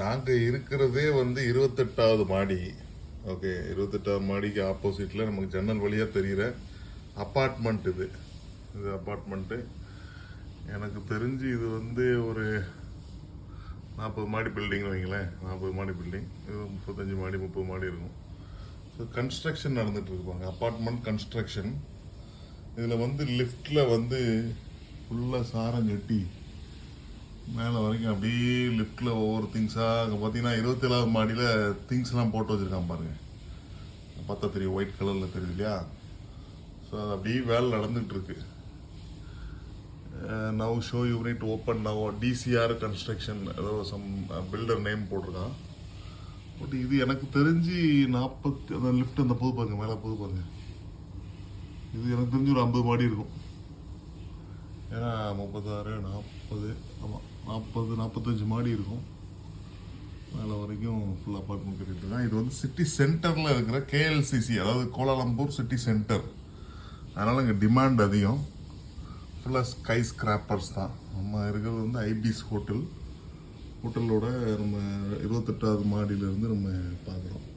நாங்கள் இருக்கிறதே வந்து 28வது மாடி. ஓகே, 28வது மாடிக்கு ஆப்போசிட்டில் நமக்கு ஜன்னல் வழியாக தெரிகிற அப்பார்ட்மெண்ட் இது. இது அப்பார்ட்மெண்ட்டு. எனக்கு தெரிஞ்சு இது வந்து ஒரு 40 மாடி பில்டிங்னு வைங்களேன். 40 மாடி பில்டிங். இது 35 மாடி 30 மாடி இருக்கும். ஸோ கன்ஸ்ட்ரக்ஷன் நடந்துட்டு இருப்பாங்க. Apartment construction. இதில் வந்து லிஃப்டில் வந்து ஃபுல்லாக சாரம் கட்டி மேலே வரைக்கும் அப்படியே லிஃப்டில் ஒவ்வொரு திங்ஸாக அங்கே பார்த்தீங்கன்னா 27வது மாடியில் திங்ஸ்லாம் போட்டு வச்சுருக்கான் பாருங்கள். பார்த்தா தெரியும், ஒயிட் கலரில் தெரியுது இல்லையா? ஸோ அது அப்படியே வேலை நடந்துகிட்டு இருக்கு. Now show unit open now TCR construction ஏதோ சம் பில்டர் நேம் போட்டிருக்கான். பட் இது எனக்கு தெரிஞ்சு 40 அந்த லிஃப்ட் அந்த போது பாருங்க, மேலே போது பாருங்க. இது எனக்கு தெரிஞ்சு ஒரு 50 மாடி இருக்கும். ஏன்னா 36 40 ஆமாம் 45 மாடி இருக்கும். மேலே வரைக்கும் ஃபுல் அப்பார்ட்மெண்ட் கட்டிட்டு தான். இது வந்து சிட்டி சென்டரில் இருக்கிற கேஎல்சிசி, அதாவது கோலாலம்பூர் சிட்டி சென்டர். அதனால் இங்கே டிமாண்ட் அதிகம். ஃபுல்லாக ஸ்கை ஸ்கிராப்பர்ஸ் தான். நம்ம இருக்கிறது வந்து ஐபிஸ் ஹோட்டலோட நம்ம 28வது மாடியிலேருந்து நம்ம பார்க்குறோம்.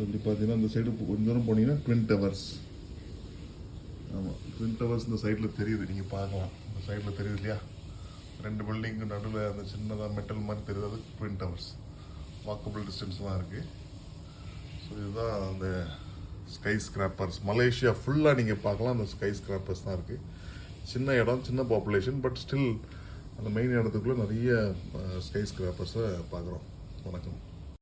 இப்படி பார்த்தீங்கன்னா இந்த சைடு கொஞ்சம் தூரம் போனீங்கன்னா ட்வின் டவர்ஸ். ஆமாம், ட்வின் டவர்ஸ் இந்த சைடில் தெரியுது, நீங்கள் பார்க்கலாம். இந்த சைடில் தெரியுது இல்லையா? 2 பில்டிங்கு நடுவில் அந்த சின்னதாக மெட்டல் மாதிரி தெரியுது, அது ட்வின் டவர்ஸ். வாக்கபிள் டிஸ்டன்ஸ் தான் இருக்குது. ஸோ இதுதான் அந்த ஸ்கை ஸ்கிராப்பர்ஸ். மலேசியா ஃபுல்லாக நீங்கள் பார்க்கலாம், அந்த ஸ்கை ஸ்கிராப்பர்ஸ் தான் இருக்குது. சின்ன இடம், சின்ன பாப்புலேஷன், பட் ஸ்டில் அந்த மெயின் இடத்துக்குள்ளே நிறைய ஸ்கை ஸ்கிராப்பர்ஸை பார்க்குறோம். வணக்கம்.